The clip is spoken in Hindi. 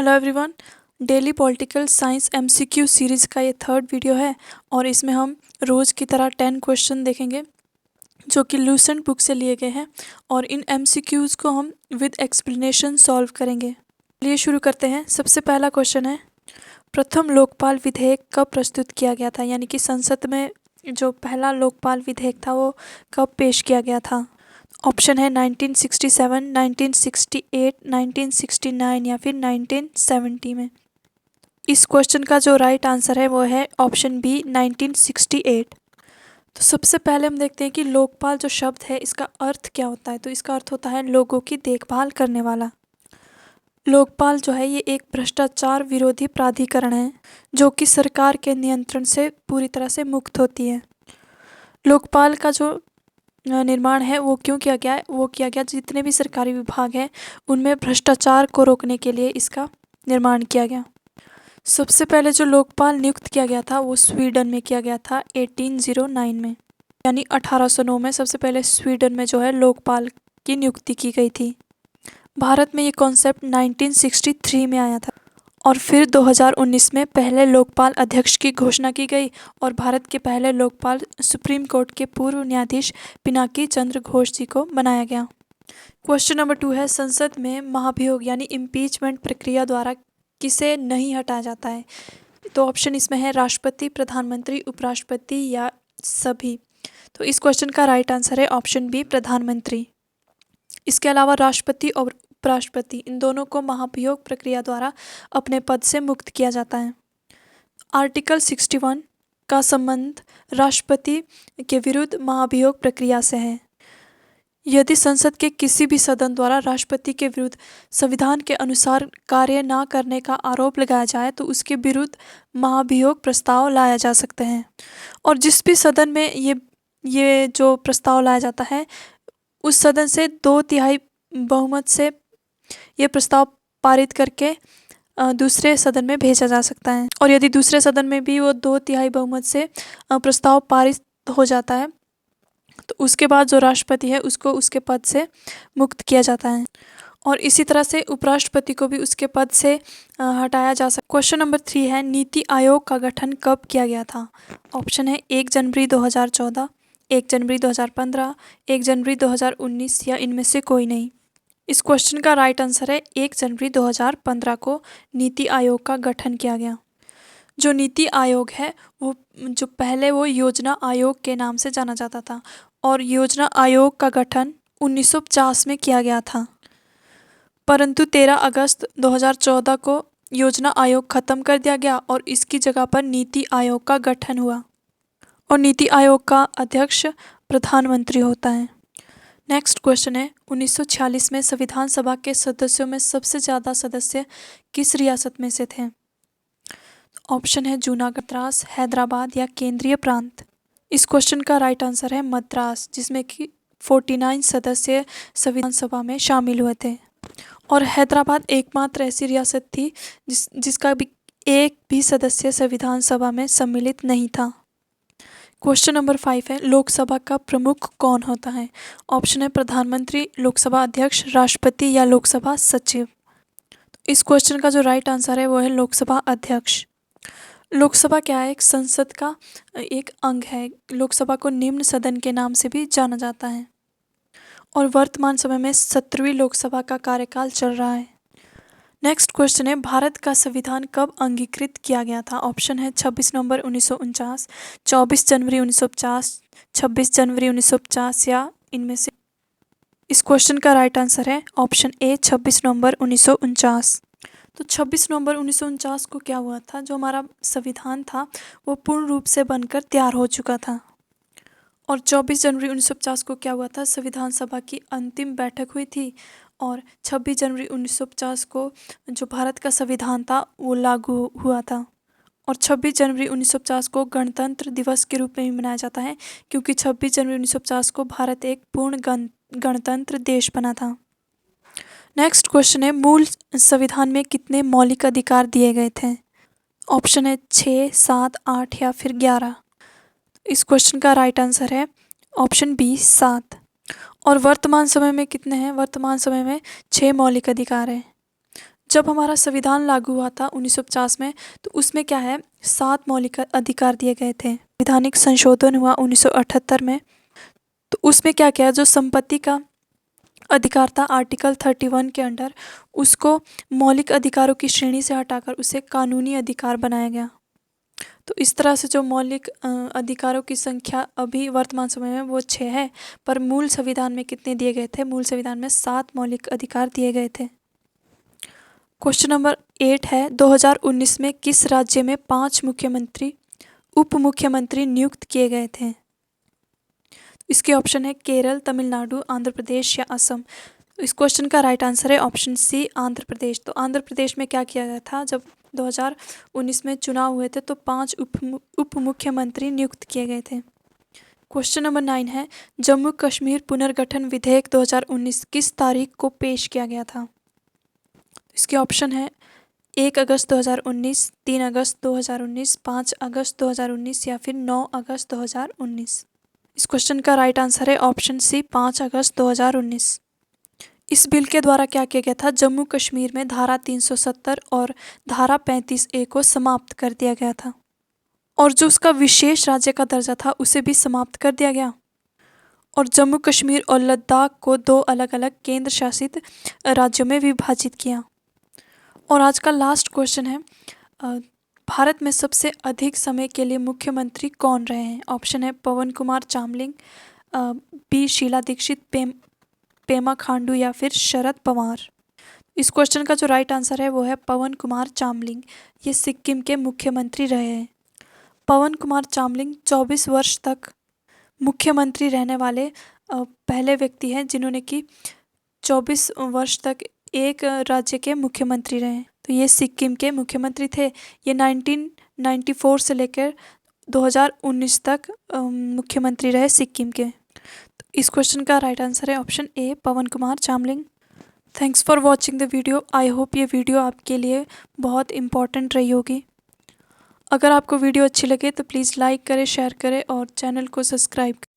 Hello everyone. Daily political science MCQ series का ये थर्ड वीडियो है और इसमें हम रोज़ की तरह 10 क्वेश्चन देखेंगे जो कि लूसेंट बुक से लिए गए हैं और इन एमसीक्यूज़ को हम विद एक्सप्लेनेशन सॉल्व करेंगे। चलिए शुरू करते हैं। सबसे पहला क्वेश्चन है, प्रथम लोकपाल विधेयक कब प्रस्तुत किया गया था, यानी कि संसद में जो पहला लोकपाल विधेयक था वो कब पेश किया गया था। ऑप्शन है 1967, 1968, 1969 या फिर 1970 में। इस क्वेश्चन का जो राइट आंसर है वो है ऑप्शन बी 1968। तो सबसे पहले हम देखते हैं कि लोकपाल जो शब्द है इसका अर्थ क्या होता है। तो इसका अर्थ होता है लोगों की देखभाल करने वाला। लोकपाल जो है ये एक भ्रष्टाचार विरोधी प्राधिकरण है जो कि सरकार के नियंत्रण से पूरी तरह से मुक्त होती है। लोकपाल का जो निर्माण है वो क्यों किया गया है, वो किया गया जितने भी सरकारी विभाग हैं उनमें भ्रष्टाचार को रोकने के लिए इसका निर्माण किया गया। सबसे पहले जो लोकपाल नियुक्त किया गया था वो स्वीडन में किया गया था 1809 में, यानी 1809 में सबसे पहले स्वीडन में जो है लोकपाल की नियुक्ति की गई थी। भारत में ये कॉन्सेप्ट 1963 में आया था और फिर 2019 में पहले लोकपाल अध्यक्ष की घोषणा की गई और भारत के पहले लोकपाल सुप्रीम कोर्ट के पूर्व न्यायाधीश पिनाकी चंद्र घोष जी को बनाया गया। क्वेश्चन नंबर 2 है, संसद में महाभियोग यानी इम्पीचमेंट प्रक्रिया द्वारा किसे नहीं हटाया जाता है। तो ऑप्शन इसमें है राष्ट्रपति, प्रधानमंत्री, उपराष्ट्रपति या सभी। तो इस क्वेश्चन का राइट आंसर है ऑप्शन बी, प्रधानमंत्री। इसके अलावा राष्ट्रपति और उपराष्ट्रपति इन दोनों को महाभियोग प्रक्रिया द्वारा अपने पद से मुक्त किया जाता है। आर्टिकल 61 का संबंध राष्ट्रपति के विरुद्ध महाभियोग प्रक्रिया से है। यदि संसद के किसी भी सदन द्वारा राष्ट्रपति के विरुद्ध संविधान के अनुसार कार्य न करने का आरोप लगाया जाए तो उसके विरुद्ध महाभियोग प्रस्ताव लाया जा सकते हैं और जिस भी सदन में ये जो प्रस्ताव लाया जाता है उस सदन से 2/3 बहुमत से ये प्रस्ताव पारित करके दूसरे सदन में भेजा जा सकता है और यदि दूसरे सदन में भी वो 2/3 बहुमत से प्रस्ताव पारित हो जाता है तो उसके बाद जो राष्ट्रपति है उसको उसके पद से मुक्त किया जाता है और इसी तरह से उपराष्ट्रपति को भी उसके पद से हटाया जा सकता है। क्वेश्चन नंबर 3 है, नीति आयोग का गठन कब किया गया था। ऑप्शन है 1 जनवरी 2014, 1 जनवरी 2015, 1 जनवरी 2019 या इनमें से कोई नहीं। इस क्वेश्चन का राइट आंसर है 1 जनवरी 2015 को नीति आयोग का गठन किया गया। जो नीति आयोग है वो जो पहले वो योजना आयोग के नाम से जाना जाता था और योजना आयोग का गठन 1950 में किया गया था, परंतु 13 अगस्त 2014 को योजना आयोग खत्म कर दिया गया और इसकी जगह पर नीति आयोग का गठन हुआ और नीति आयोग का अध्यक्ष प्रधानमंत्री होता है। नेक्स्ट क्वेश्चन है, 1946 में संविधान सभा के सदस्यों में सबसे ज़्यादा सदस्य किस रियासत में से थे। ऑप्शन है जूनागढ़, मद्रास, हैदराबाद या केंद्रीय प्रांत। इस क्वेश्चन का राइट आंसर है मद्रास, जिसमें कि 49 सदस्य संविधान सभा में शामिल हुए थे और हैदराबाद एकमात्र ऐसी रियासत थी जिसका भी एक भी सदस्य संविधान सभा में सम्मिलित नहीं था। क्वेश्चन नंबर 5 है, लोकसभा का प्रमुख कौन होता है। ऑप्शन है प्रधानमंत्री, लोकसभा अध्यक्ष, राष्ट्रपति या लोकसभा सचिव। इस क्वेश्चन का जो राइट आंसर है वो है लोकसभा अध्यक्ष। लोकसभा क्या है, एक संसद का एक अंग है। लोकसभा को निम्न सदन के नाम से भी जाना जाता है और वर्तमान समय में 17वीं लोकसभा का कार्यकाल चल रहा है। नेक्स्ट क्वेश्चन है, भारत का संविधान कब अंगीकृत किया गया था। ऑप्शन है 26 नवंबर 1949, 24 जनवरी 1950, 26 जनवरी 1950 या इनमें से। इस क्वेश्चन का राइट आंसर है ऑप्शन ए 26 नवंबर 1949। तो 26 नवंबर 1949 को क्या हुआ था, जो हमारा संविधान था वो पूर्ण रूप से बनकर तैयार हो चुका था और 24 जनवरी 1950 को क्या हुआ था, संविधान सभा की अंतिम बैठक हुई थी और 26 जनवरी 1950 को जो भारत का संविधान था वो लागू हुआ था और 26 जनवरी 1950 को गणतंत्र दिवस के रूप में भी मनाया जाता है क्योंकि 26 जनवरी 1950 को भारत एक पूर्ण गणतंत्र देश बना था। नेक्स्ट क्वेश्चन है, मूल संविधान में कितने मौलिक अधिकार दिए गए थे। ऑप्शन है 6, 7, 8 या फिर 11। इस क्वेश्चन का राइट आंसर है ऑप्शन बी 7 और वर्तमान समय में कितने हैं, वर्तमान समय में 6 मौलिक अधिकार हैं जब हमारा संविधान लागू हुआ था 1950 में, तो उसमें क्या है, 7 मौलिक अधिकार दिए गए थे। संवैधानिक संशोधन हुआ 1978 में, तो उसमें क्या किया, जो संपत्ति का अधिकार था आर्टिकल 31 के अंडर, उसको मौलिक अधिकारों की श्रेणी से हटाकर उसे कानूनी अधिकार बनाया गया। तो इस तरह से जो मौलिक अधिकारों की संख्या अभी वर्तमान समय में वो 6 है, पर मूल संविधान में कितने दिए गए थे? मूल संविधान में 7 मौलिक अधिकार दिए गए थे। क्वेश्चन नंबर 8 है, 2019 में किस राज्य में 5 मुख्यमंत्री उप मुख्यमंत्री नियुक्त किए गए थे? इसके ऑप्शन है केरल, तमिलनाडु, आंध्र प्रदेश या असम। इस क्वेश्चन का राइट आंसर है ऑप्शन सी, आंध्र प्रदेश। तो आंध्र प्रदेश में क्या किया गया था, जब 2019 में चुनाव हुए थे तो 5 उप मुख्यमंत्री नियुक्त किए गए थे। क्वेश्चन नंबर 9 है, जम्मू कश्मीर पुनर्गठन विधेयक 2019 किस तारीख को पेश किया गया था? इसके ऑप्शन है 1 अगस्त 2019, 3 अगस्त 2019, 5 अगस्त 2019 या फिर 9 अगस्त 2019। इस क्वेश्चन का राइट आंसर है ऑप्शन सी, 5 अगस्त 2019। इस बिल के द्वारा क्या किया गया था, जम्मू कश्मीर में धारा 370 और धारा 35A को समाप्त कर दिया गया था, और जो उसका विशेष राज्य का दर्जा था उसे भी समाप्त कर दिया गया, और जम्मू कश्मीर और लद्दाख को 2 अलग अलग केंद्र शासित राज्यों में विभाजित किया। और आज का लास्ट क्वेश्चन है, भारत में सबसे अधिक समय के लिए मुख्यमंत्री कौन रहे हैं? ऑप्शन है पवन कुमार चामलिंग, बी शीला दीक्षित, पेमा खांडू या फिर शरद पवार। इस क्वेश्चन का जो राइट आंसर है वो है पवन कुमार चामलिंग। ये सिक्किम के मुख्यमंत्री रहे हैं। पवन कुमार चामलिंग 24 वर्ष तक मुख्यमंत्री रहने वाले पहले व्यक्ति हैं जिन्होंने कि 24 वर्ष तक एक राज्य के मुख्यमंत्री रहे। तो ये सिक्किम के मुख्यमंत्री थे। ये 1994 से लेकर 2019 तक मुख्यमंत्री रहे सिक्किम के। तो इस क्वेश्चन का राइट आंसर है option A, Pawan Kumar Chamling. Thanks for watching the video. I hope ये वीडियो आपके लिए बहुत इम्पॉर्टेंट रही होगी। अगर आपको वीडियो अच्छी लगे तो प्लीज़ लाइक करें, शेयर करें और चैनल को सब्सक्राइब करें।